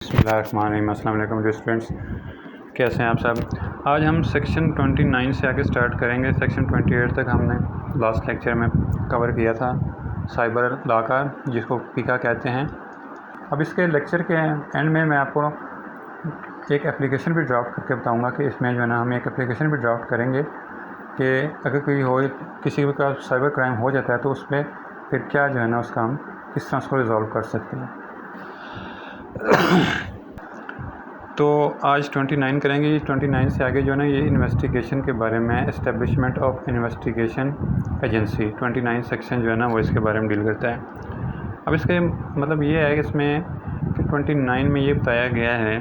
बिस्मिल्लाहिर्रहमानिर्रहीम। अस्सलाम वालेकुम डियर स्टूडेंट्स, कैसे हैं आप सब। आज हम सेक्शन 29 से आगे स्टार्ट करेंगे। सेक्शन 28 तक हमने लास्ट लेक्चर में कवर किया था साइबर लॉ का, जिसको पीका कहते हैं। अब इसके लेक्चर के एंड में मैं आपको एक एप्लीकेशन भी ड्राफ्ट करके बताऊंगा कि इसमें जो है ना हम एक एप्लीकेशन भी ड्राफ्ट करेंगे कि अगर कोई हो किसी का साइबर क्राइम हो जाता है तो उसमें फिर क्या जो है ना उसका हम किस तरह उसको रिज़ॉल्व कर सकते हैं। तो आज 29 करेंगे। 29 से आगे जो है ना ये इन्वेस्टिगेशन के बारे में, establishment of investigation agency 29 section जो है ना वो इसके बारे में डील करता है। अब इसके मतलब ये है कि इसमें कि 29 में ये बताया गया है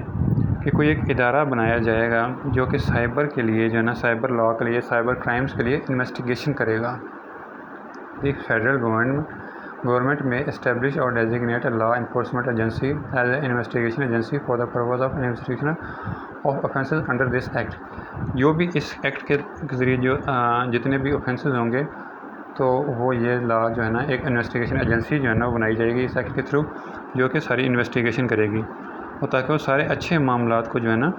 कि कोई एक इदारा बनाया जाएगा जो कि साइबर के लिए जो है ना साइबर लॉ के लिए, साइबर क्राइम्स के लिए इन्वेस्टिगेशन करेगा। एक फेडरल गवर्नमेंट में एस्टेब्लिश और designate a law enforcement agency as a investigation agency for the purpose of investigation of offences under this act. जो भी इस एक्ट के ज़रिए जो जितने भी ऑफेंसेस होंगे तो वो ये लॉ जो है ना एक इन्वेस्टिगेशन एजेंसी जो है ना वो बनाई जाएगी इस एक्ट के थ्रू, जो कि सारी इन्वेस्टिगेशन करेगी और ताकि वो सारे अच्छे मामलात को जो है ना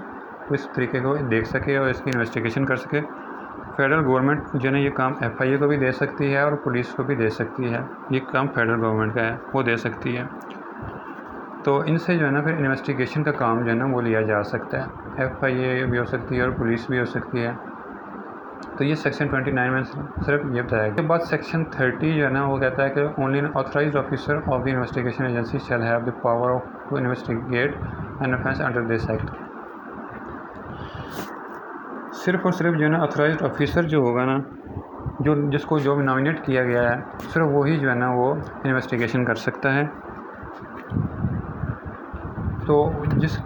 इस तरीके को देख सके और इसकी इन्वेस्टिगेशन कर सके। फेडरल गवर्नमेंट जो है ना ये काम FIA को भी दे सकती है और पुलिस को भी दे सकती है। ये काम फेडरल गवर्नमेंट का है, वो दे सकती है। तो इनसे जो है ना फिर इन्वेस्टिगेशन का काम जो है ना वो लिया जा सकता है। FIA भी हो सकती है और पुलिस भी हो सकती है। तो ये सेक्शन 29 में सिर्फ ये बताया गया। उसके बाद सेक्शन 30 जो है ना वो कहता है कि only an authorised officer of the investigation agency shall have the power of to investigate an offence under this act. सिर्फ और सिर्फ जो है ना ऑथराइज्ड ऑफिसर जो होगा ना, जिसको जो नॉमिनेट किया गया है, सिर्फ वही जो है ना वो इन्वेस्टिगेशन कर सकता है। तो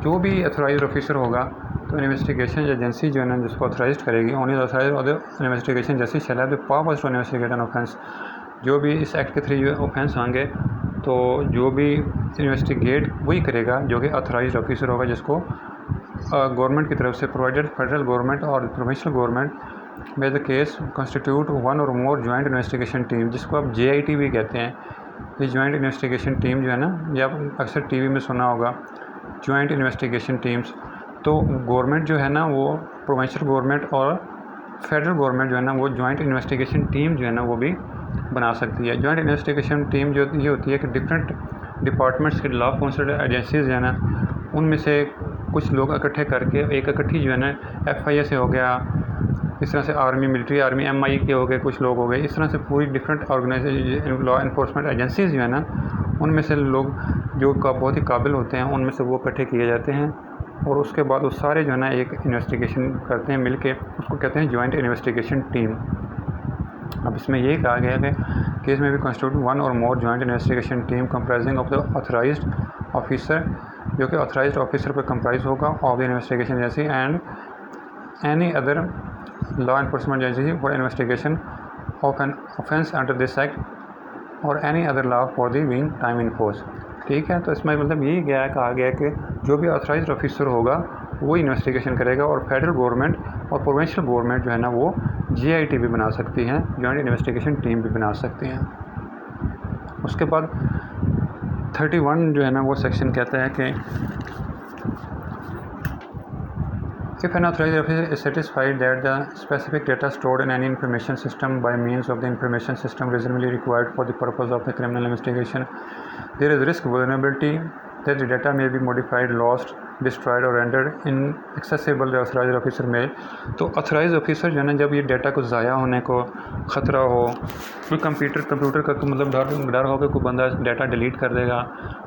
जो भी ऑथराइज्ड ऑफिसर होगा तो इन्वेस्टिगेशन एजेंसी जो है ना जिसको ऑथराइज करेगी, ओनली ऑथराइज्ड और investigation agency shall have the power to investigate an offence. जो भी इस एक्ट के थ्रू जो ऑफेंस होंगे तो जो भी इन्वेस्टिगेट वही करेगा जो कि ऑथराइज्ड ऑफिसर होगा, जिसको गवर्नमेंट की तरफ से प्रोवाइडेड फेडरल गवर्नमेंट और प्रोविंशियल गवर्नमेंट में द केस कंस्टिट्यूट वन और मोर जॉइंट इन्वेस्टिगेशन टीम, जिसको आप JIT भी कहते हैं। ये जॉइंट इन्वेस्टिगेशन टीम जो है ना, ये आप अक्सर TV में सुना होगा, जॉइंट इन्वेस्टिगेशन टीम्स। तो गवर्नमेंट जो है ना वो प्रोविंशियल गवर्नमेंट और फेडरल गवर्नमेंट जो है ना वो जॉइंट इन्वेस्टिगेशन टीम जो है ना वो भी बना सकती है। जॉइंट इन्वेस्टिगेशन टीम जो ये होती है कि डिफरेंट डिपार्टमेंट्स के लॉ काउंसिल एजेंसीज जो है ना उनमें से कुछ लोग इकट्ठे करके एक इकट्ठी जो है ना FIA से हो गया, इस तरह से आर्मी, मिलिट्री आर्मी, MI के हो गए, कुछ लोग हो गए, इस तरह से पूरी different organisation law enforcement agencies जो है ना उनमें से लोग जो बहुत ही काबिल होते हैं उनमें से वो इकट्ठे किए जाते हैं और उसके बाद वो सारे जो है ना एक इन्वेस्टिगेशन करते हैं मिलके, उसको कहते हैं जॉइंट इन्वेस्टिगेशन टीम। अब इसमें ये कहा गया है कि केस में भी कंस्टिट्यूट वन और more joint investigation team comprising of the authorised officer, जो कि ऑथराइज्ड ऑफिसर पर कंप्राइज होगा of the investigation agency and any other law enforcement agency for investigation of an offence under this act और any other law for the mean time in force. ठीक है, तो इसमें मतलब यही कहा गया कि जो भी ऑथराइज्ड ऑफिसर होगा वो इन्वेस्टिगेशन करेगा और फेडरल गवर्नमेंट और प्रोविंशियल गवर्नमेंट जो है ना वो JIT भी बना सकती हैं, जॉइंट इन्वेस्टिगेशन टीम भी बना सकती हैं। उसके बाद 31 जो है ना वो सेक्शन कहता है कि if an authorized officer is satisfied that the specific data stored in any information system by means of the information system reasonably required for the purpose of the criminal investigation, there is risk vulnerability that the data may be modified, lost, destroyed or rendered inaccessible the authorized officer may। तो authorized officer जो है ना जब ये data को ज़ाया होने को ख़तरा हो, कोई कंप्यूटर का मतलब डर हो कि कोई बंदा डाटा डिलीट कर देगा,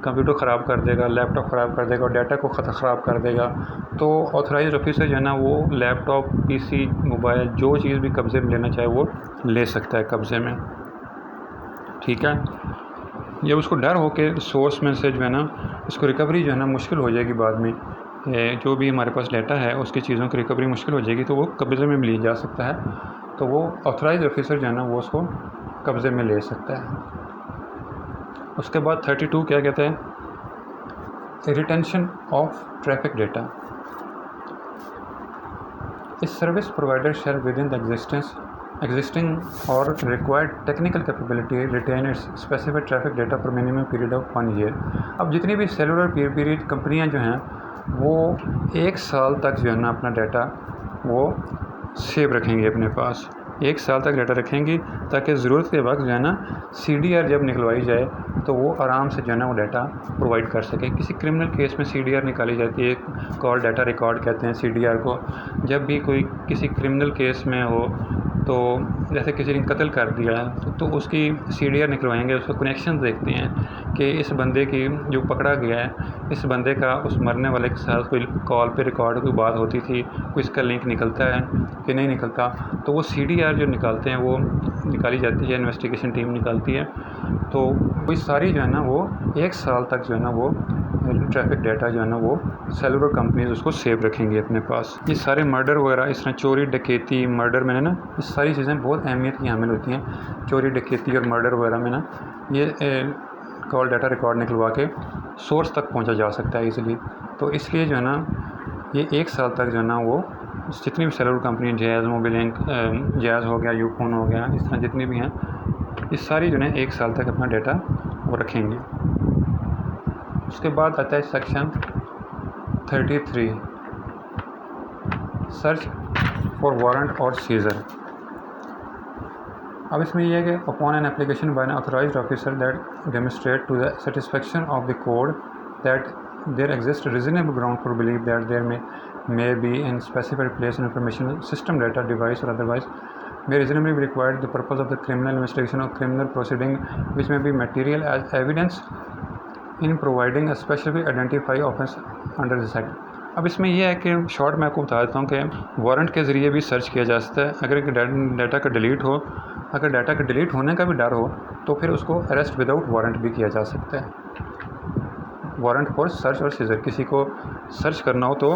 कंप्यूटर ख़राब कर देगा, लैपटॉप ख़राब कर देगा और डाटा को ख़राब कर देगा, तो ऑथराइज्ड ऑफिसर जो है ना वो लैपटॉप, PC, मोबाइल जो चीज़ भी कब्ज़े में लेना चाहे वो ले सकता है कब्ज़े में। ठीक है, जब उसको डर हो के सोर्स में से जो है ना इसको रिकवरी जो है ना मुश्किल हो जाएगी, बाद में जो भी हमारे पास डाटा है उसकी चीज़ों की रिकवरी मुश्किल हो जाएगी, तो वो कब्ज़े में लिया जा सकता है। तो वो ऑथराइज्ड ऑफिसर जो है ना वो उसको कब्ज़े में ले सकता है। उसके बाद 32 क्या कहते हैं, रिटेंशन ऑफ ट्रैफिक डेटा। इस service provider share with in the existence existing or required technical capability retain its specific traffic data for minimum period of 1 year। अब जितनी भी सेलुलर पीरियड कंपनियां जो हैं वो 1 साल तक जो है ना अपना डाटा वो सेव रखेंगी अपने पास, 1 साल तक डाटा रखेंगी ताकि ज़रूरत के वक्त जो है ना CDR जब निकलवाई जाए तो वो आराम से जो है ना वो डाटा प्रोवाइड कर सके। किसी क्रिमिनल केस में CDR निकाली जाती है, कॉल डाटा रिकॉर्ड कहते हैं CDR को। जब भी कोई किसी क्रिमिनल केस में हो तो जैसे किसी ने कत्ल कर दिया तो उसकी CDR निकलवाएंगे, उसका कनेक्शन देखते हैं कि इस बंदे की जो पकड़ा गया है, इस बंदे का उस मरने वाले के साथ कोई कॉल पे रिकॉर्ड कोई बात होती थी, कोई इसका लिंक निकलता है कि नहीं निकलता। तो वो CDR जो निकालते हैं वो निकाली जाती है, इन्वेस्टिगेशन टीम निकालती है। तो कोई सारी जो है ना वो 1 साल तक जो है ना वो ट्रैफिक डाटा जो है ना वो सेलुलर कंपनीज उसको सेव रखेंगी अपने पास। ये सारे मर्डर वगैरह इस तरह चोरी डकैती मर्डर में ना ये सारी चीज़ें बहुत अहमियत की हामिल होती हैं। चोरी डकैती और मर्डर वगैरह में ना ये कॉल डाटा रिकॉर्ड निकलवा के सोर्स तक पहुंचा जा सकता है ईज़िली। तो इसलिए जो है ना ये 1 साल तक जो है ना वो जितनी भी cellular company Jazz mobile Inc, Jazz हो गया, यूफोन हो गया, इस तरह जितनी भी हैं ये सारी जो है 1 साल तक अपना डाटा वो रखेंगी। उसके बाद आता है सेक्शन 33 सर्च फॉर वारंट और सीजर। अब इसमें यह है कि upon an application by an authorised officer that demonstrate to the satisfaction of the court that there exist reasonable ground for believe that there may be in specified place in information system data device or otherwise may reasonably be required the purpose of the criminal investigation or criminal proceeding which may be material as evidence in providing a specially identify offense under this act। अब इसमें यह है कि short मैं आपको बता देता हूँ कि वारंट के ज़रिए भी सर्च किया जा सकता है। अगर डाटा का डिलीट हो, अगर डाटा का डिलीट होने का भी डर हो तो फिर उसको अरेस्ट विदाउट वारंट भी किया जा सकता है। वारंट फॉर सर्च और सीजर, किसी को सर्च करना हो तो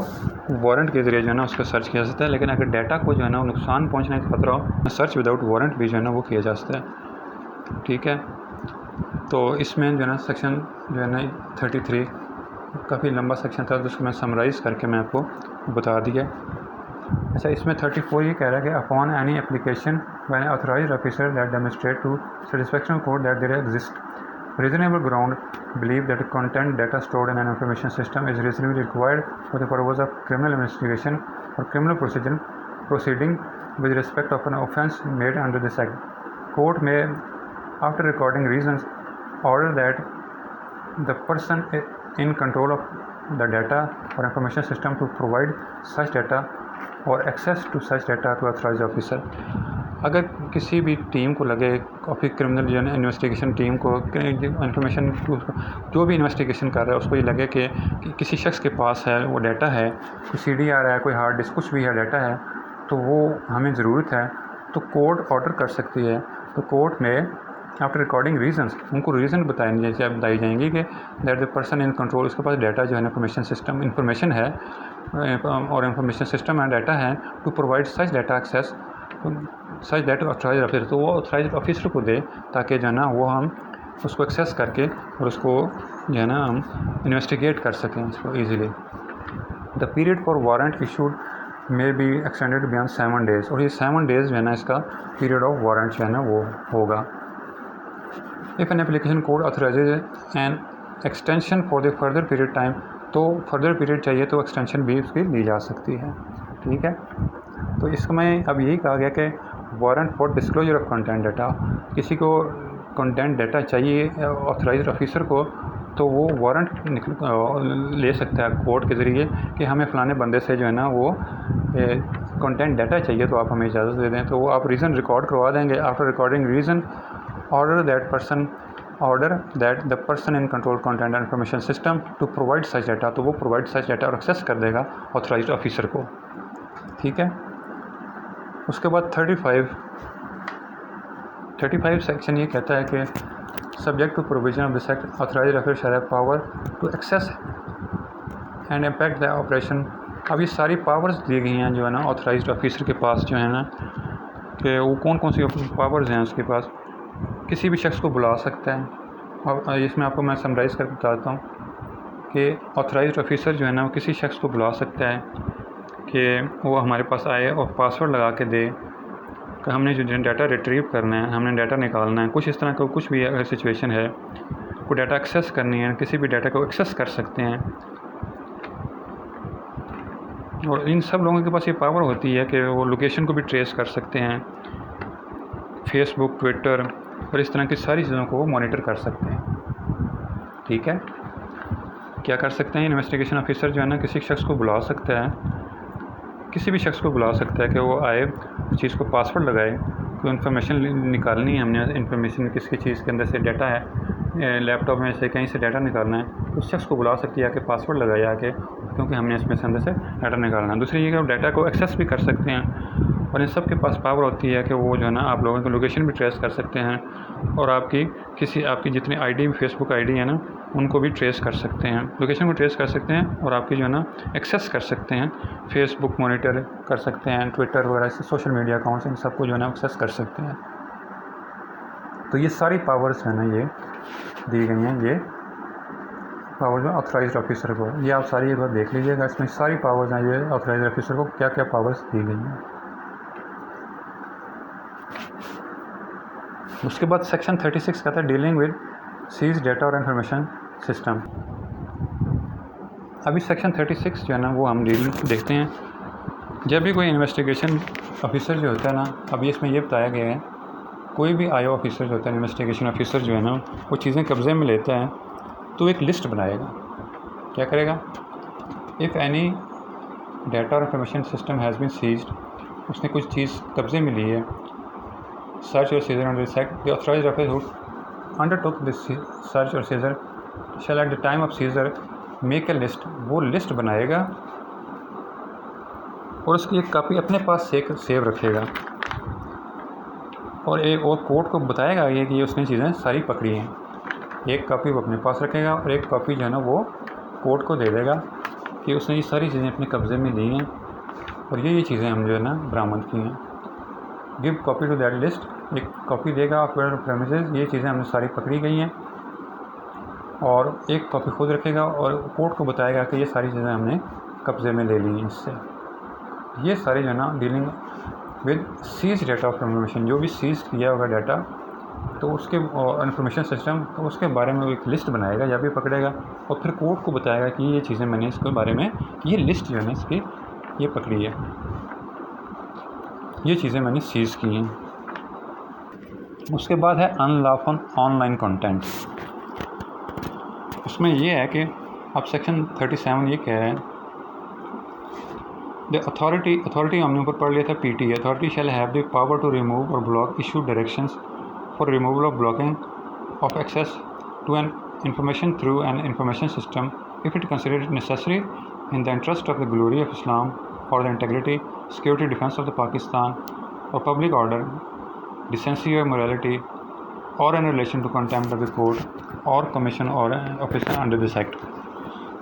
वारंट के ज़रिए जो है ना उसका सर्च किया जा सकता है। लेकिन अगर डाटा को जो है ना नुकसान पहुंचने का खतरा हो, सर्च विदाउट वारंट भी जो है ना वो किया जा सकता है। ठीक है, तो इसमें जो है ना सेक्शन जो है ना 33 काफ़ी लंबा सेक्शन था जिसको मैं समराइज़ करके मैं आपको बता दिया। अच्छा, इसमें 34 ये कह रहा है कि upon any application by an authorised officer that demonstrate to satisfaction court that there exist reasonable ground believe that content data stored in an information system is reasonably required for the purpose of criminal investigation or criminal proceeding with respect of an offence made under this act. Court may, after recording reasons, order that the person in control of the data or information system to provide such data or access to such data to authorized officer। अगर किसी भी team को लगे, काफ़ी criminal जो है investigation team को information जो भी इन्वेस्टिगेशन कर रहा है उसको ये लगे कि किसी शख्स के पास है वो डाटा है, कोई CDR है, कोई हार्ड डिस्क कुछ भी है डाटा है तो वो हमें ज़रूरत है, तो कोर्ट ऑर्डर कर सकती है। तो कोर्ट में आफ्टर रिकॉर्डिंग रीजंस उनको रीज़न बताई जाएंगी कि that the person in control, उसके पास डाटा जो है इन्फॉर्मेशन सिस्टम इन्फॉर्मेशन है और इन्फॉर्मेशन सिस्टम है, डाटा है to provide such data access such that authorised officer, तो वो ऑथराइज्ड ऑफिसर को दे ताकि जो है ना वो हम उसको एक्सेस करके और उसको जो है ना हम इन्वेस्टिगेट कर सकें इसको easily. The period for warrant issued may be extended beyond 7 days, और ये 7 days जो है ना इसका पीरियड ऑफ वारंट जो है ना वो होगा। If an application code authorises an extension for the further period time, तो फर्दर पीरियड चाहिए तो एक्सटेंशन भी उसकी ली जा सकती है। ठीक है, तो इसमें अब यही कहा गया कि warrant for disclosure of content data, किसी को कंटेंट डाटा चाहिए ऑथराइज्ड ऑफिसर को तो वो वारंट ले सकता है कोर्ट के ज़रिए कि हमें फ़लाने बंदे से जो है ना वो कंटेंट डाटा चाहिए तो आप हमें इजाज़त दे दें, तो वो आप रीज़न रिकॉर्ड करवा देंगे। After recording reason order that the person in control content and information system to provide such data, तो वो प्रोवाइड सच डाटा और एक्सेस कर देगा ऑथराइज्ड ऑफिसर को। ठीक है, उसके बाद 35 सेक्शन ये कहता है कि subject to provision of this act authorised officer shall have power to access and impact the operation. अब ये सारी पावर्स दी गई हैं जो है ना ऑथराइज्ड ऑफिसर के पास जो है ना कि वो कौन कौन सी पावर्स हैं उसके पास। किसी भी शख्स को बुला सकता है, और इसमें आपको मैं समराइज़ करके बताता हूँ कि ऑथराइज्ड ऑफिसर जो है ना वो किसी शख्स को बुला सकता है कि वो हमारे पास आए और पासवर्ड लगा के दे कि हमने जो डाटा रिट्रीव करना है, हमने डाटा निकालना है, कुछ इस तरह का कुछ भी अगर सिचुएशन है, कोई डाटा एक्सेस करनी है, किसी भी डाटा को एक्सेस कर सकते हैं। और इन सब लोगों के पास ये पावर होती है कि वो लोकेशन को भी ट्रेस कर सकते हैं, फेसबुक, ट्विटर और इस तरह की सारी चीज़ों को वो मॉनिटर कर सकते हैं। ठीक है, क्या कर सकते हैं, इन्वेस्टिगेशन ऑफिसर जो है ना किसी शख्स को बुला सकता है, किसी भी शख्स को बुला सकता है कि वो आए, चीज़ को पासवर्ड लगाए, कोई इन्फॉर्मेशन निकालनी है, हमने इन्फॉर्मेशन किसकी चीज़ के अंदर से डाटा है, लैपटॉप में से कहीं से डाटा निकालना है, उस शख्स को बुला सकती है कि पासवर्ड लगाए आके, क्योंकि हमने इसमें से अंदर से डाटा निकालना है। दूसरी ये कि डाटा को एक्सेस भी कर सकते हैं और इन सब के पास पावर होती है कि वो जो है ना आप लोगों की लोकेशन भी ट्रेस कर सकते हैं और आपकी जितनी आईडी, फेसबुक आईडी है ना, उनको भी ट्रेस कर सकते हैं, लोकेशन को ट्रेस कर सकते हैं और आपकी जो है ना एक्सेस कर सकते हैं, फेसबुक मॉनिटर कर सकते हैं, ट्विटर वगैरह से सोशल मीडिया अकाउंट्स, इन सबको जो है ना एक्सेस कर सकते हैं। तो ये सारी पावर्स है ना ये दी गई हैं, ये पावर जो ऑथराइज्ड ऑफिसर को, ये आप सारी एक बार देख लीजिएगा, इसमें सारी पावर्स हैं, ये ऑथराइज्ड ऑफिसर को क्या क्या पावर्स दी गई हैं। उसके बाद सेक्शन 36 कहता है डीलिंग विद सीज डेटा और इंफॉर्मेशन सिस्टम। अभी सेक्शन 36 जो है ना वो हम देखते हैं। जब भी कोई इन्वेस्टिगेशन ऑफिसर जो होता है ना, अभी इसमें ये बताया गया है, कोई भी आईओ ऑफिसर जो होता है, इन्वेस्टिगेशन ऑफिसर जो है ना, वो चीज़ें कब्ज़े में लेता है तो एक लिस्ट बनाएगा। क्या करेगा, इफ़ एनी डाटा और information system has been seized, उसने कुछ चीज़ कब्ज़े में ली है, सर्च और सीजर अंडर सेक्ट the authorised officer who undertook this search और seizure shall at the time of seizure make a list, वो लिस्ट बनाएगा और उसकी एक कॉपी अपने पास सेव रखेगा और कोर्ट को बताएगा ये कि ये उसने चीज़ें सारी पकड़ी हैं। एक कॉपी वो अपने पास रखेगा और एक कॉपी जो है ना वो कोर्ट को दे देगा कि उसने ये सारी चीज़ें अपने कब्ज़े में ली हैं और ये चीज़ें हम जो है ना बरामद की हैं। Give copy to that list, एक कॉपी देगा ऑफ प्रेमिसेस, ये चीज़ें हमने सारी पकड़ी गई हैं, और एक कॉपी खुद रखेगा और कोर्ट को बताएगा कि ये सारी चीज़ें हमने कब्ज़े में ले ली हैं इससे। ये सारी जो है ना dealing with seize data of information, जो भी सीज किया होगा डाटा तो उसके इंफॉर्मेशन सिस्टम, तो उसके बारे में एक लिस्ट बनाएगा या भी पकड़ेगा और फिर कोर्ट को बताएगा कि ये चीज़ें मैंने इसके बारे में, ये लिस्ट जो है ना इसकी ये पकड़ी है, ये चीज़ें मैंने सीज़ की हैं। उसके बाद है अनलॉफुल ऑनलाइन कंटेंट। उसमें ये है कि अब सेक्शन 37 ये कह रहा है द अथॉरिटी हमने ऊपर पढ़ लिया था PT, authority shall have the power to remove और block issue directions for removal of blocking of access to an information through an information system if it considered necessary in the interest of the glory of Islam और the integrity security defence of the Pakistan और public order decency और morality और in relation to contempt of the court और commission और officer under this act.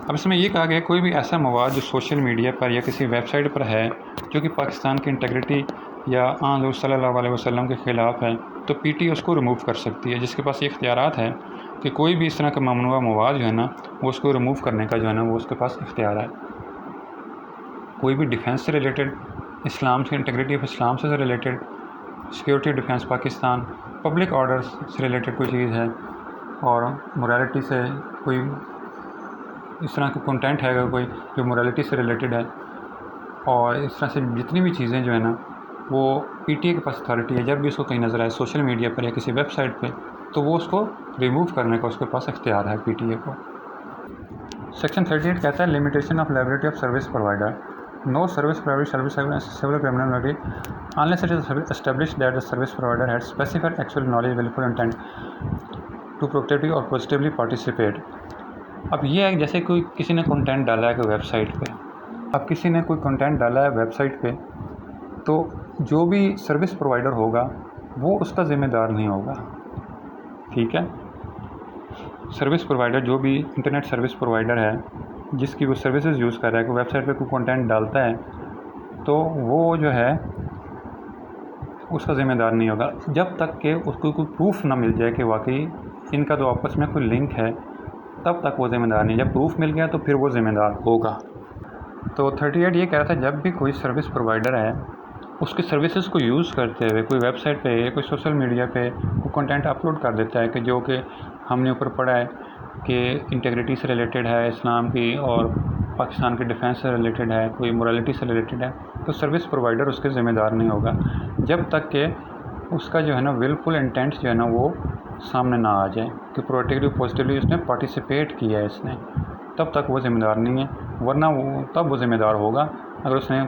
अब इसमें ये कहा गया कोई भी ऐसा मवाद जो सोशल मीडिया पर या किसी वेबसाइट पर है जो कि पाकिस्तान की इंटेग्रिटी या आन सल्लल्लाहु अलैहि वसल्लम के ख़िलाफ़ है तो पीटी उसको रिमूव कर सकती है, जिसके पास ये इख्तियारात है कि कोई भी इस तरह का ममनुआ मवाद जो है ना वो उसको रिमूव करने का जो है ना वो उसके पास इख्तियार है। कोई भी डिफेंस से रिलेटेड, इस्लाम से, इंटेग्रिटी ऑफ इस्लाम से related, security defence Pakistan, public order से रिलेटेड कोई चीज़ है और मोरालिटी से कोई इस तरह का कंटेंट है कोई जो मोरालिटी से रिलेटेड है, और इस तरह से जितनी भी चीज़ें जो है ना वो पीटीए के पास अथॉरिटी है। जब भी उसको कहीं नज़र आए सोशल मीडिया पर या किसी वेबसाइट पे तो वो उसको रिमूव करने का उसके पास इख्तियार है पीटीए को। सेक्शन 38 कहता है limitation of liability of service provider, no service provider shall be civil criminal liability unless it is established that the service provider had specific actual knowledge wilful intent to protective और positively participate. अब ये है जैसे कोई किसी ने content डाला है कोई वेबसाइट पे, अब किसी ने कोई कंटेंट डाला है वेबसाइट पे तो जो भी सर्विस प्रोवाइडर होगा वो उसका ज़िम्मेदार नहीं होगा। ठीक है, सर्विस प्रोवाइडर जो भी इंटरनेट सर्विस प्रोवाइडर है जिसकी वो सर्विसेज यूज़ कर रहा है, कोई वेबसाइट पे कोई कंटेंट डालता है तो वो जो है उसका ज़िम्मेदार नहीं होगा जब तक कि उसको कोई प्रूफ ना मिल जाए कि वाकई इनका तो आपस में कोई लिंक है, तब तक वो ज़िम्मेदार नहीं। जब प्रूफ मिल गया तो फिर वो ज़िम्मेदार होगा। तो 38 ये कह रहा था जब भी कोई सर्विस प्रोवाइडर है उसकी सर्विसेज को यूज़ करते हुए कोई वेबसाइट पे या कोई सोशल मीडिया पे वो कंटेंट अपलोड कर देता है कि जो कि हमने ऊपर पढ़ा है कि इंटेग्रिटी से रिलेटेड है, इस्लाम की और पाकिस्तान के डिफेंस से रिलेटेड है, कोई मोरालिटी से रिलेटेड है, तो सर्विस प्रोवाइडर उसके ज़िम्मेदार नहीं होगा जब तक कि उसका जो है ना विलफुल इंटेंट जो है ना वो सामने ना आ जाए कि प्रोएक्टिवली पॉजिटिवली उसने पार्टिसिपेट किया है इसने, तब तक वो ज़िम्मेदार नहीं है। वरना तब वो ज़िम्मेदार होगा अगर उसने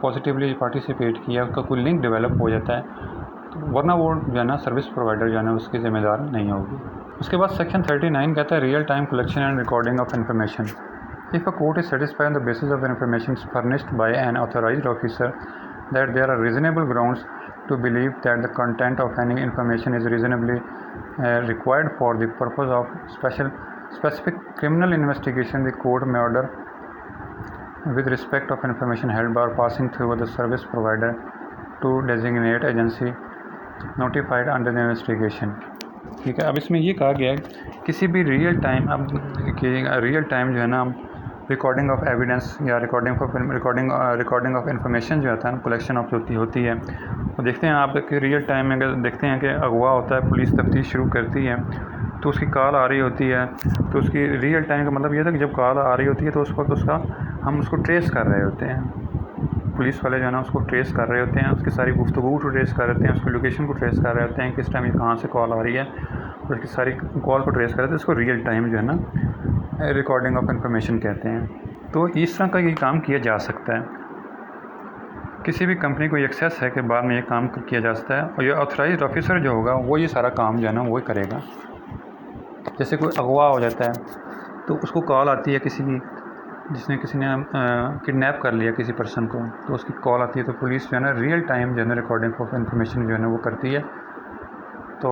पॉजिटिवली पार्टिसिपेट किया, उसका कोई लिंक डेवलप हो जाता है, तो वरना वो जो है ना सर्विस प्रोवाइडर जो है ना उसकी ज़िम्मेदार नहीं होगी। उसके बाद सेक्शन 39 कहता है real time collection and recording of information. If a court is satisfied on the basis of information furnished by an authorised officer that there are reasonable grounds to believe that the content of any information is reasonably required for the purpose of specific criminal investigation, the court may order with respect of information held by passing through the service provider to designate agency notified under the investigation। ठीक है, अब इसमें ये कहा गया है किसी भी रियल टाइम, अब रियल टाइम जो है ना रिकॉर्डिंग ऑफ एविडेंस या रिकॉर्डिंग ऑफ इंफॉर्मेशन जो होता है कलेक्शन ऑफ होती है, तो देखते हैं आप कि रियल टाइम में अगर देखते हैं कि अगवा होता है, पुलिस तफ्तीश शुरू करती है तो उसकी कॉल आ रही होती है, तो उसकी रियल टाइम का मतलब ये था कि जब कॉल आ रही होती है तो उस वक्त हम उसको ट्रेस कर रहे होते हैं, पुलिस वाले जो है ना उसको ट्रेस कर रहे होते हैं, उसकी सारी गुफ्तगू को ट्रेस कर रहे होते हैं, उसकी लोकेशन को ट्रेस कर रहे होते हैं, किस टाइम ये कहाँ से कॉल आ रही है, और उसकी सारी कॉल को ट्रेस कर रहे थे। इसको रियल टाइम जो है ना रिकॉर्डिंग ऑफ इंफॉर्मेशन कहते हैं। तो इस तरह का ये काम किया जा सकता है, किसी भी कंपनी को एक्सेस है कि बाद में ये काम किया जा सकता है, और ये ऑथराइज्ड ऑफिसर जो होगा वो ये सारा काम जो है ना वो करेगा। जैसे कोई अगवा हो जाता है तो उसको कॉल आती है किसी ने किडनैप कर लिया किसी पर्सन को, तो उसकी कॉल आती है, तो पुलिस जो है ना रियल टाइम जो है ना रिकॉर्डिंग ऑफ इंफॉर्मेशन जो है ना वो करती है। तो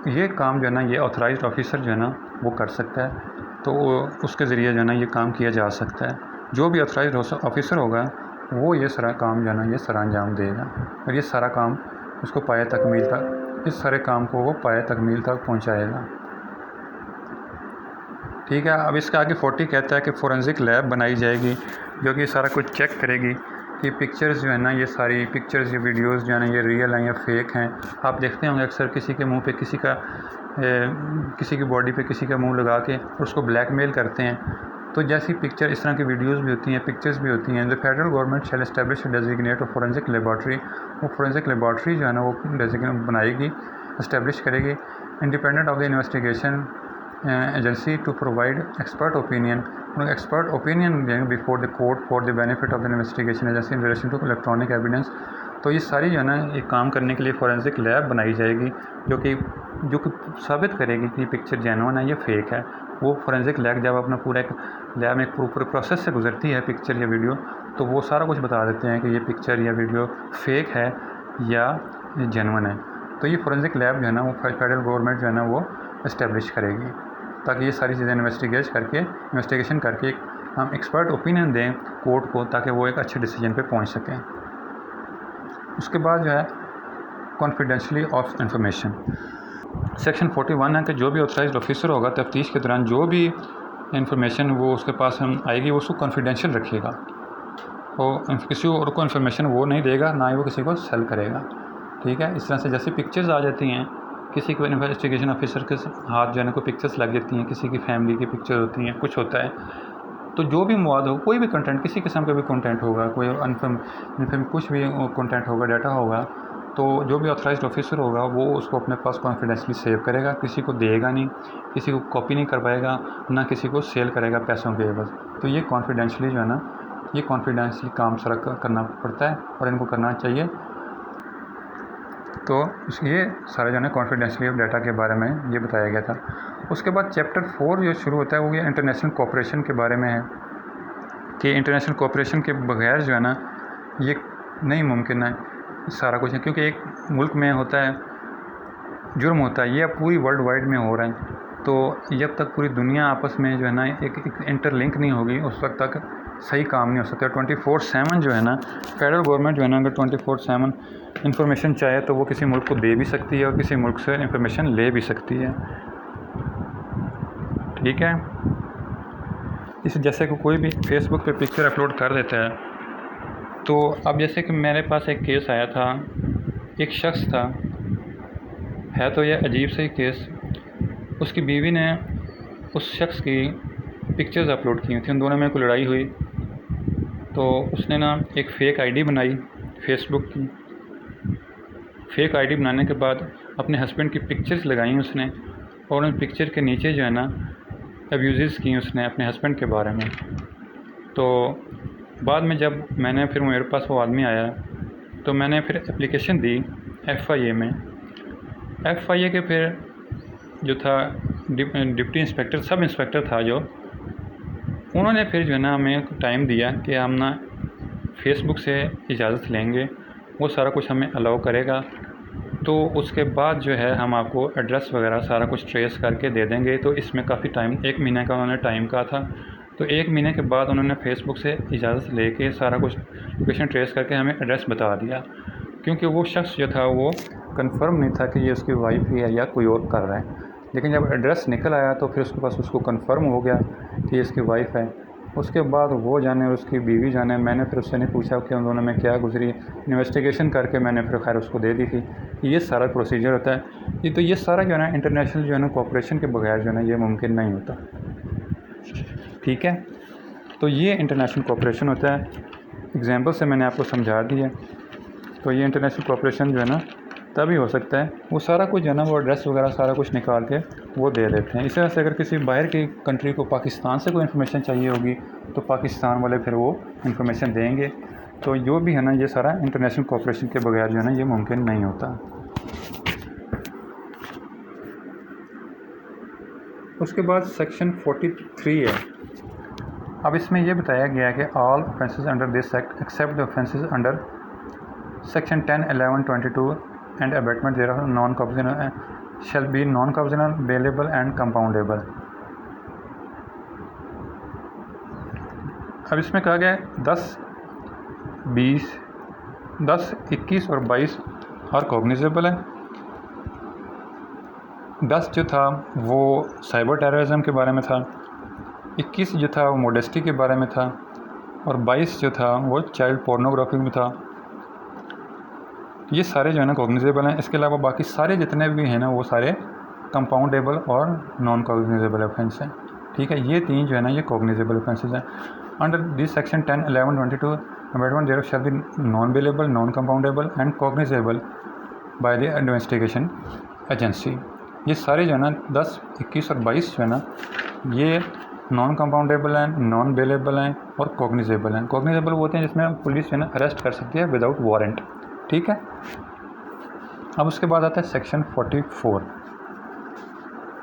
ये काम जो है ना ये ऑथराइज्ड ऑफिसर जो है ना वो कर सकता है, तो उसके ज़रिए जो है ना ये काम किया जा सकता है। जो भी ऑथराइज्ड ऑफिसर होगा वो ये सारा काम जो है ना ये सारा अंजाम देगा, और ये सारा काम उसको पाए तकमील तक, इस सारे काम को वो पाए तकमील तक पहुंचाएगा। ठीक है, अब इसके आगे 40 कहता है कि फोरेंसिक लैब बनाई जाएगी जो कि सारा कुछ चेक करेगी कि पिक्चर्स जो है ना ये सारी पिक्चर्स, ये वीडियोस जो है ना ये रियल हैं या फेक हैं। आप देखते होंगे अक्सर किसी के मुंह पे किसी की बॉडी पे किसी का मुंह लगा के उसको ब्लैकमेल करते हैं। तो जैसी पिक्चर इस तरह की वीडियोस भी होती हैं, पिक्चर्स भी होती हैं। The federal government shall establish designate of forensic laboratory, वो फोरेंसिक लेबॉर्ट्री जो है ना वो डेजिग्नेट बनाएगी, एस्टैब्लिश करेगी, independent of the investigation agency to provide expert opinion, expert opinion देंगे before the court for the benefit of the investigation agency in relation to electronic evidence. तो ये सारी जो है ना एक काम करने के लिए फोरेंसिक लैब बनाई जाएगी जो कि साबित करेगी कि पिक्चर जेन्युइन है या फेक है। वो फोरेंसिक लैब जब अपना पूरा एक लैब में पूरे प्रोसेस से गुजरती है पिक्चर या वीडियो, तो वो सारा कुछ बता देते हैं कि ये पिक्चर या वीडियो फेक है या जेन्युइन है। तो ये फोरेंसिक लैब जो है ना वो फेडरल गवर्नमेंट जो है ना वो इस्टेब्लिश करेगी, ताकि ये सारी चीज़ें इन्वेस्टिगेशन करके हम एक्सपर्ट ओपिनियन दें कोर्ट को, ताकि वो एक अच्छे डिसीजन पे पहुंच सकें। उसके बाद जो है कॉन्फिडेंशियली ऑफ इंफॉर्मेशन, सेक्शन 41 है कि जो भी ऑथराइज्ड ऑफिसर होगा तफ्तीश के दौरान जो भी इंफॉर्मेशन वो उसके पास आएगी वो उसको कॉन्फिडेंशियल रखेगा, और किसी और को इन्फॉर्मेशन वो नहीं देगा, ना ही वो किसी को सेल करेगा। ठीक है, इस तरह से जैसे पिक्चर्स आ जाती हैं, किसी को इन्वेस्टिगेशन ऑफिसर के हाथ जो है को पिक्चर्स लग जाती हैं, किसी की फैमिली की पिक्चर होती हैं, कुछ होता है, तो जो भी मवाद हो, कोई भी कंटेंट, किसी किस्म का भी कंटेंट होगा, कोई अनफर्म कुछ भी कंटेंट होगा, डाटा होगा, तो जो भी ऑथराइज्ड ऑफिसर होगा वो उसको अपने पास कॉन्फिडेंशली सेव करेगा, किसी को देगा नहीं, किसी को कॉपी नहीं करवाएगा, ना किसी को सेल करेगा पैसों के एवज। तो ये कॉन्फिडेंशली जो है ना ये कॉन्फिडेंशली काम सारा करना पड़ता है और इनको करना चाहिए। तो ये सारे जो है कॉन्फिडेंशली डाटा के बारे में ये बताया गया था। उसके बाद चैप्टर 4 जो शुरू होता है वो ये इंटरनेशनल कोऑपरेशन के बारे में है कि इंटरनेशनल कोऑपरेशन के बगैर जो है ना ये नहीं मुमकिन है सारा कुछ है, क्योंकि एक मुल्क में होता है जुर्म होता है, ये अब पूरी वर्ल्ड वाइड में हो रहा है, तो जब तक पूरी दुनिया आपस में जो है ना एक इंटरलिंक नहीं होगी उस वक्त तक सही काम नहीं हो सकता। 24/7 जो है ना फेडरल गवर्नमेंट जो है ना अगर 24/7 इंफॉर्मेशन चाहे तो वो किसी मुल्क को दे भी सकती है और किसी मुल्क से इंफॉर्मेशन ले भी सकती है। ठीक है, इस जैसे कि कोई भी फेसबुक पे पिक्चर अपलोड कर देता है तो अब जैसे कि मेरे पास एक केस आया था, एक शख्स था, है तो यह अजीब सा ही केस। उसकी बीवी ने उस शख्स की पिक्चर्स अपलोड की थी, उन दोनों में कोई लड़ाई हुई, तो उसने ना एक फ़ेक आईडी बनाई फेसबुक की। फ़ेक आईडी बनाने के बाद अपने हस्बैंड की पिक्चर्स लगाई उसने, और उन पिक्चर के नीचे जो है ना अब्यूज़ की उसने अपने हस्बैंड के बारे में। तो बाद में जब मैंने फिर मेरे पास वो आदमी आया, तो मैंने फिर एप्लीकेशन दी FIA में। FIA के फिर जो था डिप्टी इंस्पेक्टर, सब इंस्पेक्टर था जो, उन्होंने फिर जो है ना हमें टाइम दिया कि हम ना फेसबुक से इजाज़त लेंगे, वो सारा कुछ हमें अलाउ करेगा, तो उसके बाद जो है हम आपको एड्रेस वगैरह सारा कुछ ट्रेस करके दे देंगे। तो इसमें काफ़ी टाइम, 1 महीने का उन्होंने टाइम कहा था। तो 1 महीने के बाद उन्होंने फेसबुक से इजाज़त लेके सारा कुछ लोकेशन ट्रेस करके हमें एड्रेस बता दिया, क्योंकि वो शख्स जो था वो कंफर्म नहीं था कि ये उसकी वाइफ ही है या कोई और कर रहा है। लेकिन जब एड्रेस निकल आया तो फिर उसके पास उसको कंफर्म हो गया कि ये इसकी वाइफ है। उसके बाद वो जाने और उसकी बीवी जाने, मैंने फिर उससे नहीं पूछा कि उन दोनों में क्या गुजरी, इन्वेस्टिगेशन करके मैंने फिर खैर उसको दे दी थी। ये सारा प्रोसीजर होता है। ये सारा जो है ना इंटरनेशनल जो है ना कोऑपरेशन के बगैर जो है ना ये मुमकिन नहीं होता। ठीक है, तो ये इंटरनेशनल कोऑपरेशन होता है। एग्जांपल से मैंने आपको समझा दिया। तो ये इंटरनेशनल कोऑपरेशन जो है ना तभी हो सकता है, वो सारा कुछ जो है ना वो एड्रेस वगैरह सारा कुछ निकाल के वो दे देते हैं। इस तरह से अगर किसी बाहर की कंट्री को पाकिस्तान से कोई इन्फॉर्मेशन चाहिए होगी तो पाकिस्तान वाले फिर वो इन्फॉर्मेशन देंगे। तो जो भी है ना ये सारा इंटरनेशनल कोऑपरेशन के बगैर जो है ना ये मुमकिन नहीं होता। उसके बाद सेक्शन 43 है। अब इसमें यह बताया गया है कि all offences under this act except the offences under section 10, 11, 22 and abatement thereof non-cognizable shall be non-cognizable, bailable and compoundable। अब इसमें कहा गया 10, 20, 10, 21 और 22 हर कॉग्निजेबल है। 10 जो था वो साइबर टेररिज्म के बारे में था, 21 जो था वो मोडेस्टी के बारे में था, और 22 जो था वो चाइल्ड पोर्नोग्राफी में था। ये सारे जो है ना कॉग्निजेबल हैं। इसके अलावा बाकी सारे जितने भी हैं ना वो सारे कंपाउंडेबल और नॉन कॉग्निजेबल ऑफेंस हैं। ठीक है, ये 3 जो है ना ये कॉग्निजेबल ऑफेंसेस हैं। Under this section 10, 11, 22 amendment there shall be non bailable, non compoundable and cognizable by the investigation agency. ये सारे जो है ना 10, 21 और 22 जो है ना ये नॉन कंपाउंडेबल हैं, नॉन बेलेबल हैं और कॉग्निजेबल हैं। कॉग्निजेबल वो होते हैं जिसमें पुलिस जो है ना अरेस्ट कर सकती है विदाउट वारंट। ठीक है, अब उसके बाद आता है section 44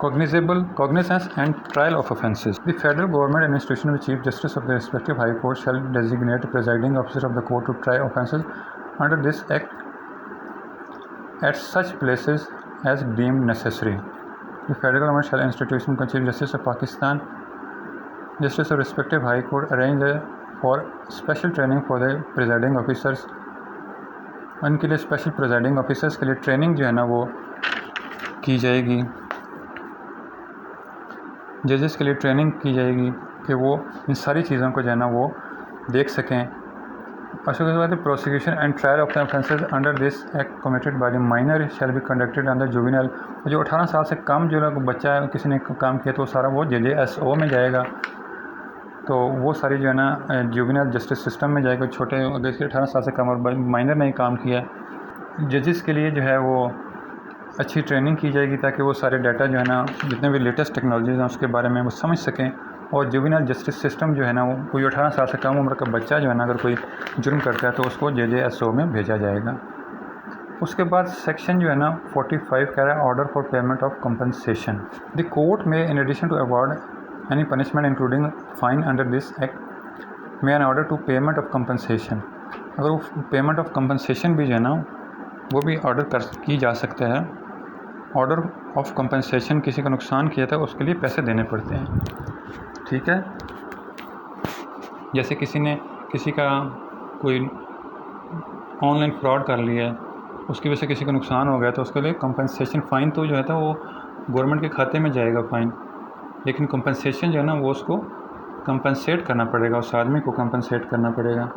cognizance and trial of offences। The federal government and institution of the Chief Justice of the respective High Court shall designate a presiding officer of the court to try offences under this act at such places as deemed necessary। The federal government shall institution the Chief Justice of Pakistan, Justice of respective High Court arrange for special training for the presiding officers। उनके लिए special presiding officers के लिए training जो है ना वो की जाएगी। जजेस के लिए ट्रेनिंग की जाएगी कि वो इन सारी चीज़ों को जो है ना वो देख सकें। और उसके बाद prosecution and trial of the offences under this act committed by the minor shall be conducted under juvenile. जो 18 साल से कम जो बच्चा है किसी ने काम किया तो सारा वो JJSO में जाएगा। तो वो सारी जो है ना जुवेनाइल जस्टिस सिस्टम में जाएगा। छोटे अगर इसके 18 साल से कम और माइनर ने काम किया, जजेस के लिए जो है वो अच्छी ट्रेनिंग की जाएगी ताकि वो सारे डाटा जो है ना जितने भी लेटेस्ट टेक्नोलॉजीज़ हैं उसके बारे में वो समझ सकें। और जुवेनाइल जस्टिस सिस्टम जो है ना वो कोई 18 साल से कम उम्र का बच्चा जो है ना अगर कोई जुर्म करता है तो उसको JJSO में भेजा जाएगा। उसके बाद सेक्शन जो है ना 45 कह रहा है order for payment of compensation. The court में in addition to award any punishment including fine under this act may an order to payment of compensation। अगर वो पेमेंट ऑफ कंपनसेशन भी जो है ना वो भी ऑर्डर की जा सकता है। ऑर्डर ऑफ कंपनसेशन, किसी का नुकसान किया था उसके लिए पैसे देने पड़ते हैं। ठीक है, जैसे किसी ने किसी का कोई ऑनलाइन फ्रॉड कर लिया है, उसकी वजह से किसी का नुकसान हो गया तो उसके लिए कंपनसेशन फ़ाइन तो जो है था वो गवर्नमेंट के खाते में जाएगा फ़ाइन, लेकिन कंपनसेशन जो है ना वो उसको कंपनसेट करना पड़ेगा, उस आदमी को कंपनसेट करना पड़ेगा।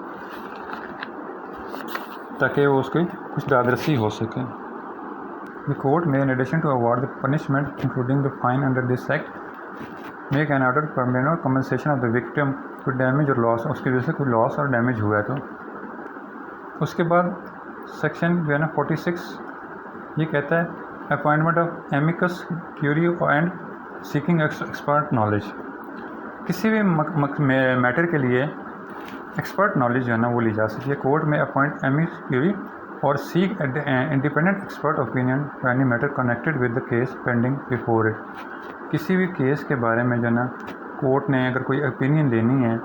ताकि वो उसकी कुछ दादरसी हो सके। द कोर्ट में in addition to award the punishment including the fine under this act make an order permanent compensation of the victim to damage और लॉस, उसकी वजह से कोई लॉस और डैमेज हुआ है तो। उसके बाद सेक्शन जो है ना 46 ये कहता है appointment of amicus curiae and seeking expert knowledge. किसी भी मैटर के लिए एक्सपर्ट नॉलेज जो है ना वो ली जा सकती है। कोर्ट में अपॉइंट एमिकस क्यूरी और seek independent expert opinion for any matter connected with the case pending before it. किसी भी केस के बारे में जो है ना कोर्ट ने अगर कोई ओपिनियन लेनी है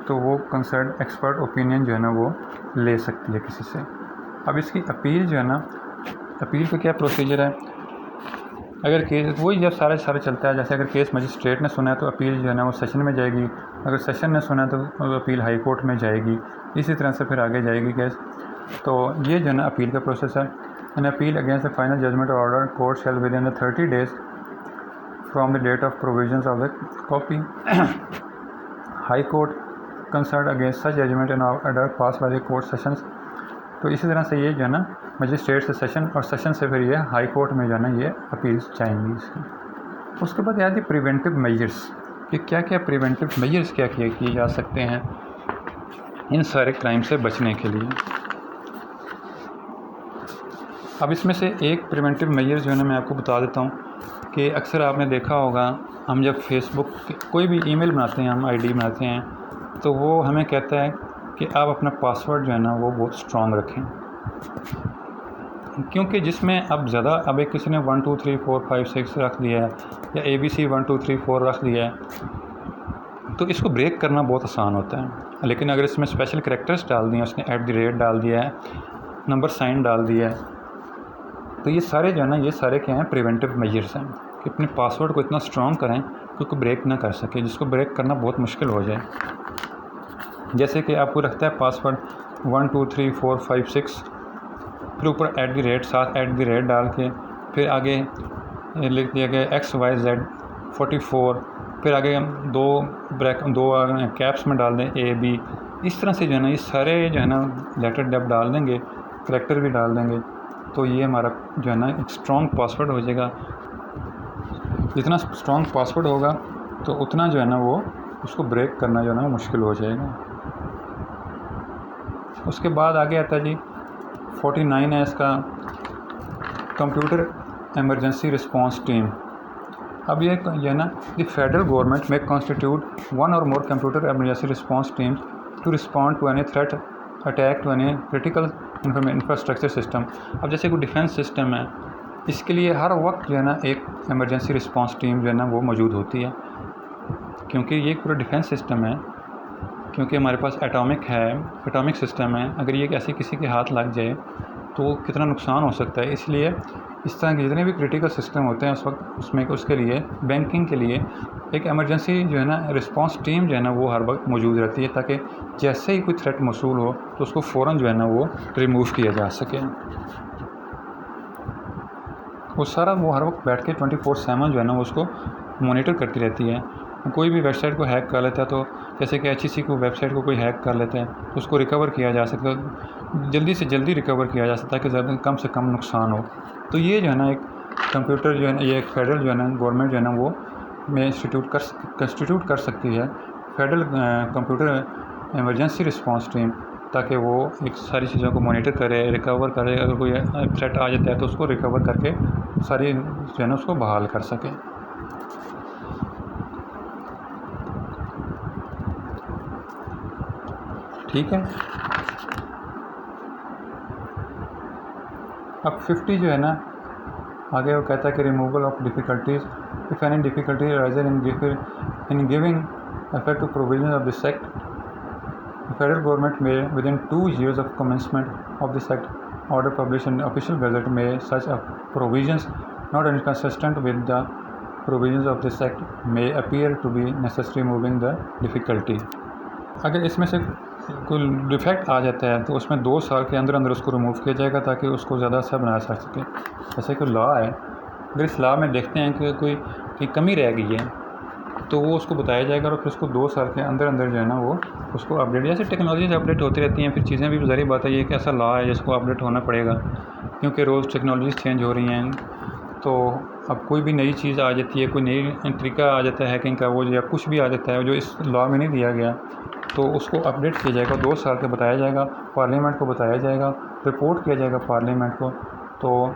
तो वो कंसर्न एक्सपर्ट ओपिनियन जो है ना वो ले सकती है किसी से। अब इसकी अपील जो है ना, अपील का क्या प्रोसीजर है, अगर केस वही जब सारे चलता है, जैसे अगर केस मजिस्ट्रेट ने सुना है तो अपील जो है ना वो सेशन में जाएगी, अगर सेशन ने सुना तो अपील हाई कोर्ट में जाएगी, इसी तरह से फिर आगे जाएगी केस। तो ये जो है ना अपील का प्रोसेस है। An appeal against the final judgement order court shall within the 30 days from the date of provisions of the copy high court concern against such judgement and order pass by the court sessions. तो इसी तरह से ये जो है ना magistrate से session और सेशन से फिर ये हाई कोर्ट में जो है ना ये अपील्स जाएंगी इसकी। उसके बाद याद है प्रिवेंटिव मेजर्स कि क्या क्या प्रिवेंटिव मेजर्स क्या किए जा सकते हैं इन सारे क्राइम से बचने के लिए। अब इसमें से एक प्रिवेंटिव मेजर जो है ना मैं आपको बता देता हूँ कि अक्सर आपने देखा होगा हम जब फेसबुक कोई भी ईमेल बनाते हैं, हम आईडी बनाते हैं तो वो हमें कहता है कि आप अपना पासवर्ड जो है ना वो बहुत स्ट्रॉन्ग रखें, क्योंकि जिसमें अब ज़्यादा अब एक किसी ने 1 2 3 4 5 6 रख दिया है या ABC 1 2 3 4 रख दिया है तो इसको ब्रेक करना बहुत आसान होता है। लेकिन अगर इसमें स्पेशल कैरेक्टर्स डाल दिए, उसने @ डाल दिया है, नंबर साइन डाल दिया है, तो ये सारे जो है ना ये सारे क्या हैं प्रिवेंटिव मेजर्स हैं कि अपने पासवर्ड को इतना स्ट्रॉन्ग करें कि उसको ब्रेक ना कर सके, जिसको ब्रेक करना बहुत मुश्किल हो जाए। जैसे कि आपको रखता है पासवर्ड 1 2 3 4 5 6, फिर ऊपर @ डाल के फिर आगे लिख दिया गया XYZ 44, फिर आगे हम दो कैप्स में डाल दें AB। इस तरह से जो है ना ये सारे जो है ना लेटर जब डाल देंगे, करैक्टर भी डाल देंगे, तो ये हमारा जो है ना एक स्ट्रॉन्ग पासवर्ड हो जाएगा। जितना स्ट्रॉन्ग पासवर्ड होगा तो उतना जो है ना वो उसको ब्रेक करना जो है ना मुश्किल हो जाएगा। उसके बाद आगे आता है जी 49 है इसका कंप्यूटर एमरजेंसी रिस्पांस टीम। अब ये जो है ना द फेडरल गवर्नमेंट में कॉन्स्टिट्यूट 1 और more computer emergency response teams to respond to any threat attack to any critical infrastructure system. अब जैसे कोई डिफेंस सिस्टम है, इसके लिए हर वक्त जो है ना एक एमरजेंसी रिस्पांस टीम जो है ना वो मौजूद होती है, क्योंकि ये पूरा डिफेंस सिस्टम है, क्योंकि हमारे पास एटॉमिक सिस्टम है। अगर ये ऐसे किसी के हाथ लग जाए तो कितना नुकसान हो सकता है। इसलिए इस तरह के जितने भी क्रिटिकल सिस्टम होते हैं उस वक्त उसमें उसके लिए बैंकिंग के लिए एक एमरजेंसी जो है ना रिस्पांस टीम जो है ना वो हर वक्त मौजूद रहती है, ताकि जैसे ही कोई थ्रेट मौसूल हो तो उसको फ़ौरन जो है ना वो रिमूव किया जा सके। वो सारा वो हर वक्त बैठ के 24/7 जो है ना वो उसको मॉनिटर करती रहती है। कोई भी वेबसाइट को हैक कर लेता है, तो जैसे कि HEC को वेबसाइट को कोई हैक कर लेता है तो उसको रिकवर किया जा सकता है, जल्दी से जल्दी रिकवर किया जा सकता है कि ज़्यादा कम से कम नुकसान हो। तो ये जो है ना एक कंप्यूटर जो है ना ये एक फेडरल जो है ना गवर्नमेंट जो है ना वो में कंस्टिट्यूट कर सकती है federal computer emergency response team, ताकि वो एक सारी चीज़ों को मॉनिटर करे, रिकवर करे। अगर कोई थ्रेट आ जाता है तो उसको रिकवर करके सारी जो है ना उसको बहाल कर सके। ठीक है। अब 50 जो है ना आगे वो कहता है कि removal of difficulties if any difficulty arises in giving effect to provision of this act, the federal government में within 2 years of commencement of this act order publish in official gazette में such provisions not inconsistent with the provisions of this act में appear to be necessary removing the difficulty. अगर इसमें से कोई defect आ जाता है तो उसमें 2 साल के अंदर उसको रिमूव किया जाएगा, ताकि उसको ज़्यादा अच्छा बनाया जा सके। जैसे कोई लॉ है, अगर इस लॉ में देखते हैं कि कोई कमी रह गई है तो वो उसको बताया जाएगा और फिर उसको 2 साल के अंदर अंदर जो है ना वो उसको अपडेट, जैसे टेक्नोलॉजी अपडेट होती रहती हैं, फिर चीज़ें भी ज़ाहिर बात है ये एक ऐसा लॉ है जिसको अपडेट होना पड़ेगा, क्योंकि रोज़ टेक्नोलॉजीज़ चेंज हो रही हैं। तो अब कोई भी नई चीज़ आ जाती है, कोई नई तरीका आ जाता है हैकिंग का, वो या कुछ भी आ जाता है जो इस लॉ में नहीं दिया गया, तो उसको अपडेट किया जाएगा, 2 साल के बताया जाएगा, पार्लियामेंट को बताया जाएगा, रिपोर्ट किया जाएगा पार्लियामेंट को, तो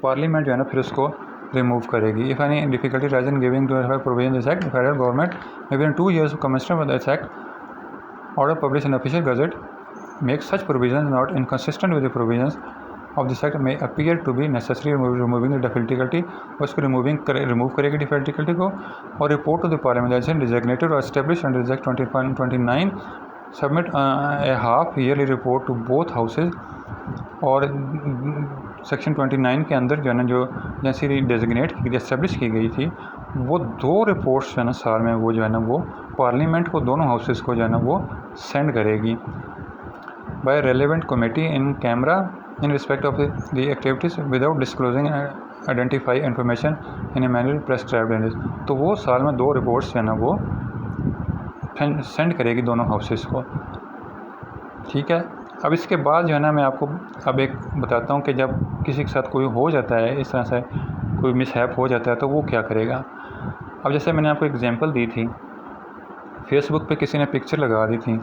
पार्लियामेंट जो है ना फिर उसको रिमूव करेगी। If any difficulty rise in giving to provision this act, federal government may within 2 years commencement with this act order published in official gazette makes such provisions not inconsistent with the provisions of this act may appear to be necessary removing the difficulty, उसको remove करेगी difficulty को, और report to the parliament designated or established under this act 2029 submit a half yearly report to both houses. और section 29 के अंदर जो है ना जो एजेंसी डेजिग्नेट की गई, एस्टेब्लिश की गई थी, वो 2 रिपोर्ट्स जो है ना साल में वो जो है ना वो पार्लियामेंट को, दोनों हाउसेस को जो है ना वो सेंड करेगी by relevant committee in camera in respect of the activities without disclosing identify information in a manner prescribed in this. तो वो साल में 2 रिपोर्ट्स जो है ना वो सेंड करेगी दोनों हाउसेस को। ठीक है, अब इसके बाद जो है ना मैं आपको अब एक बताता हूँ कि जब किसी के साथ कोई हो जाता है, इस तरह से कोई मिसहैप हो जाता है, तो वो क्या करेगा। अब जैसे मैंने आपको एग्जांपल दी थी, फेसबुक पे किसी ने पिक्चर लगा दी थी,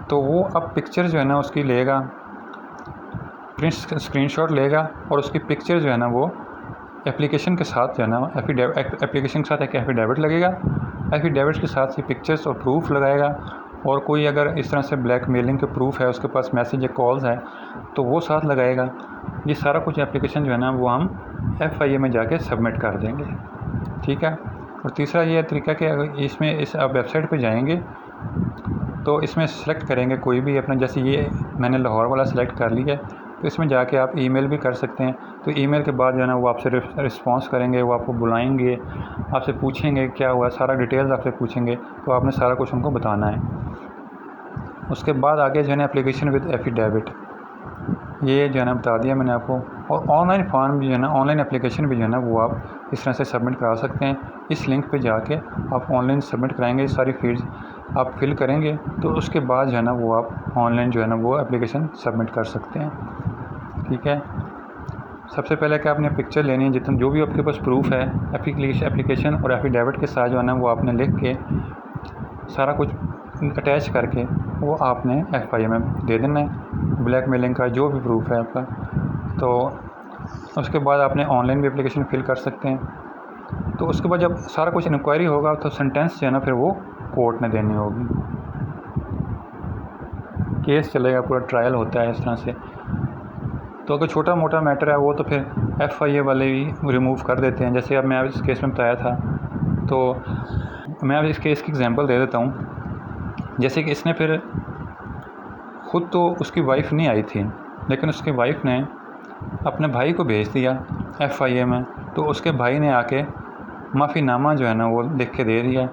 तो वो अब पिक्चर जो है ना उसकी लेगा, प्रिंट स्क्रीनशॉट लेगा, और उसकी पिक्चर जो है ना वो एप्लीकेशन के साथ जो है ना एप्लीकेशन के साथ एक एफिडेविट लगेगा, एफिडेविट के साथ ही पिक्चर्स और प्रूफ लगाएगा, और कोई अगर इस तरह से ब्लैकमेलिंग के प्रूफ है, उसके पास मैसेज या कॉल्स है, तो वो साथ लगाएगा। ये सारा कुछ एप्लीकेशन जो है ना वो हम FIA में जाके सबमिट कर देंगे। ठीक है, और तीसरा ये तरीका कि इसमें आप वेबसाइट पे जाएंगे तो इसमें सेलेक्ट करेंगे कोई भी अपना, जैसे ये मैंने लाहौर वाला सेलेक्ट कर लिया है, तो इसमें जाके आप ईमेल भी कर सकते हैं। तो ईमेल के बाद जो है ना वो आपसे रिस्पॉन्स करेंगे, वो आपको बुलाएंगे, आपसे पूछेंगे क्या हुआ, सारा डिटेल्स आपसे पूछेंगे, तो आपने सारा कुछ उनको बताना है। उसके बाद आगे जो है ना एप्लीकेशन विद एफिडेविट, ये जो है ना बता दिया मैंने आपको। और ऑनलाइन फॉर्म भी जो है ना, ऑनलाइन एप्लीकेशन भी जो है ना वो आप इस तरह से सबमिट करा सकते हैं। इस लिंक पे जाके आप ऑनलाइन सबमिट कराएंगे, सारी फील्ड्स आप फिल करेंगे, तो उसके बाद जो है ना वो आप ऑनलाइन जो है ना वो एप्लीकेशन सबमिट कर सकते हैं। ठीक है, सबसे पहले कि आपने पिक्चर लेनी है, जितना जो भी आपके पास प्रूफ है एप्लीकेशन और एफिडेविट के साथ जो है ना वो आपने लिख के सारा कुछ अटैच करके वो आपने FIA में दे देना है, ब्लैकमेलिंग का जो भी प्रूफ है आपका। तो उसके बाद आपने ऑनलाइन भी एप्लीकेशन फिल कर सकते हैं। तो उसके बाद जब सारा कुछ इंक्वायरी होगा तो सेंटेंस जो है ना फिर वो कोर्ट में देनी होगी, केस चलेगा, पूरा ट्रायल होता है इस तरह से। तो अगर छोटा मोटा मैटर है वो तो फिर FIA वाले भी रिमूव कर देते हैं। जैसे अब मैं इस केस में बताया था, तो मैं अब इस केस की एग्जांपल दे देता हूँ। जैसे कि इसने फिर ख़ुद तो उसकी वाइफ नहीं आई थी, लेकिन उसकी वाइफ ने अपने भाई को भेज दिया FIA में, तो उसके भाई ने आके माफ़ीनामा जो है ना वो लिख के दे दिया।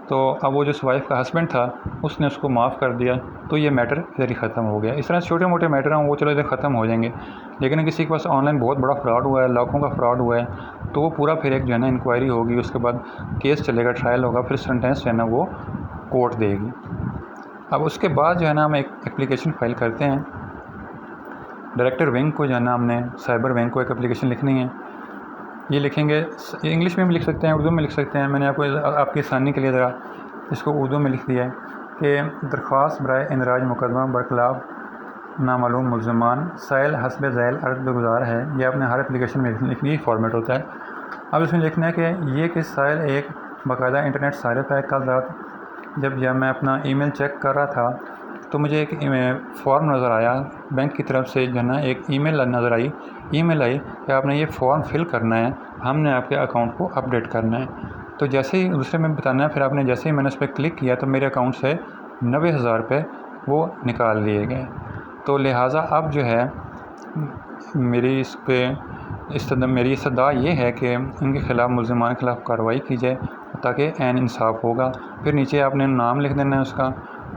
तो अब वो जो उस वाइफ का हस्बैंड था उसने उसको माफ़ कर दिया, तो ये मैटर इधर ही ख़त्म हो गया। इस तरह से छोटे मोटे मैटर हैं वो चलो इधर ख़त्म हो जाएंगे। लेकिन किसी के पास ऑनलाइन बहुत बड़ा फ्रॉड हुआ है, लाखों का फ्रॉड हुआ है, तो वो पूरा फिर एक जो है ना इंक्वायरी होगी, उसके बाद केस चलेगा, ट्रायल होगा, फिर सेंटेंस जो है ना वो कोर्ट देगी। अब उसके बाद जो है ना हम एक एप्लीकेशन फ़ाइल करते हैं डायरेक्टर विंग को, जो है ना हमने साइबर विंग को एक एप्लीकेशन लिखनी है। ये लिखेंगे, इंग्लिश में भी लिख सकते हैं, उर्दू में लिख सकते हैं। मैंने आपको आपकी आसानी के लिए ज़रा इसको उर्दू में लिख दिया है कि दरख्वास्त बराए इंदराज मुकदमा बरखिलाफ़ नामालूम मुल्ज़मान साइल हस्ब ज़ैल अर्ज़ गुज़ार है। ये आपने हर एप्लीकेशन में लिखनी, यही फॉर्मेट होता है। अब इसमें लिखना है कि ये कि साइल एक बाकायदा इंटरनेट सारिफ है। कल रात जब मैं अपना ईमेल चेक कर रहा था तो मुझे एक फॉर्म नज़र आया बैंक की तरफ से, जो है ना एक ईमेल आई कि आपने ये फॉर्म फिल करना है, हमने आपके अकाउंट को अपडेट करना है। तो जैसे ही दूसरे में बताना है, फिर आपने जैसे ही मैंने उस पर क्लिक किया तो मेरे अकाउंट से 90,000 रुपये वो निकाल लिए गए। तो लिहाजा अब जो है मेरी मेरी इस्तदा ये है कि इनके ख़िलाफ़ मुल्ज़िमान के ख़िलाफ़ कार्रवाई की जाए ताकि ऐन इंसाफ होगा। फिर नीचे आपने नाम लिख देना है,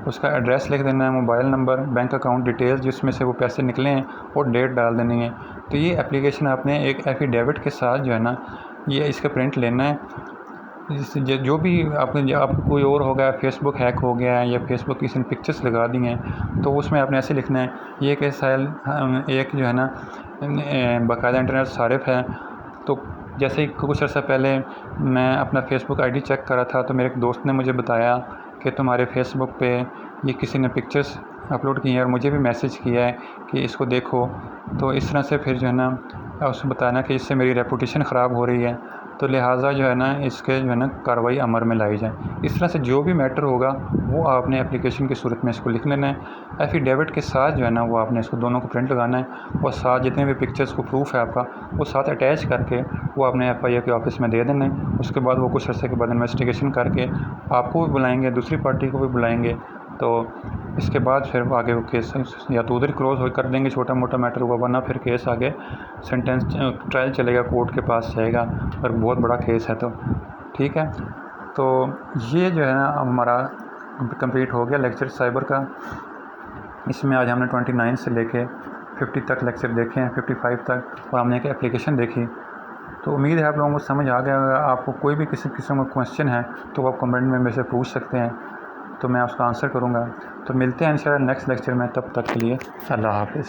उसका एड्रेस लिख देना है, mobile number, bank account details जिसमें से वो पैसे निकले हैं, और डेट डाल देनी है। तो ये एप्लीकेशन आपने एक एफिडेविट के साथ जो है ना ये इसका प्रिंट लेना है, जो भी आपको कोई और होगा, फेसबुक हैक हो गया है या फेसबुक किसी ने पिक्चर्स लगा दी हैं, तो उसमें आपने ऐसे लिखना है ये कि एक जो है ना बाकायदा इंटरनेट सारिफ है। तो जैसे ही कुछ अर्सा पहले मैं अपना फेसबुक आईडी चेक कर रहा था, तो मेरे एक दोस्त ने मुझे बताया कि तुम्हारे फेसबुक पे ये किसी ने पिक्चर्स अपलोड की हैं और मुझे भी मैसेज किया है कि इसको देखो। तो इस तरह से फिर जो है ना उसको बताना कि इससे मेरी रेपुटेशन ख़राब हो रही है, तो लिहाजा जो है ना इसके जो है ना कार्रवाई अमल में लाई जाए। इस तरह से जो भी मैटर होगा वो आपने एप्लीकेशन की सूरत में इसको लिख लेना है। एफिडेविट के साथ जो है ना वो आपने इसको दोनों को प्रिंट लगाना है और साथ जितने भी पिक्चर्स को प्रूफ है आपका वो साथ अटैच करके वो आपने FIR के ऑफिस में दे देना है। उसके बाद वो कुछ अर्से के बाद इन्वेस्टिगेशन करके आपको भी बुलाएँगे, दूसरी पार्टी को भी बुलाएँगे। तो इसके बाद फिर आगे वो केस या तो उधर क्लोज़ हो कर देंगे, छोटा मोटा मैटर हुआ, वरना फिर केस आगे सेंटेंस ट्रायल चलेगा, कोर्ट के पास जाएगा और बहुत बड़ा केस है। तो ठीक है, तो ये जो है ना हमारा कंप्लीट हो गया लेक्चर साइबर का। इसमें आज हमने 29 से लेके 50 तक लेक्चर देखे हैं, 55 तक, और हमने एक एप्लीकेशन देखी। तो उम्मीद है आप लोगों को समझ आ गया होगा। आपको कोई भी किसी किस्म का क्वेश्चन है तो आप कमेंट में मेरे से पूछ सकते हैं, तो मैं उसका आंसर करूँगा। तो मिलते हैं इंशाल्लाह नेक्स्ट लेक्चर में, तब तक के लिए अल्लाह हाफ़िज़।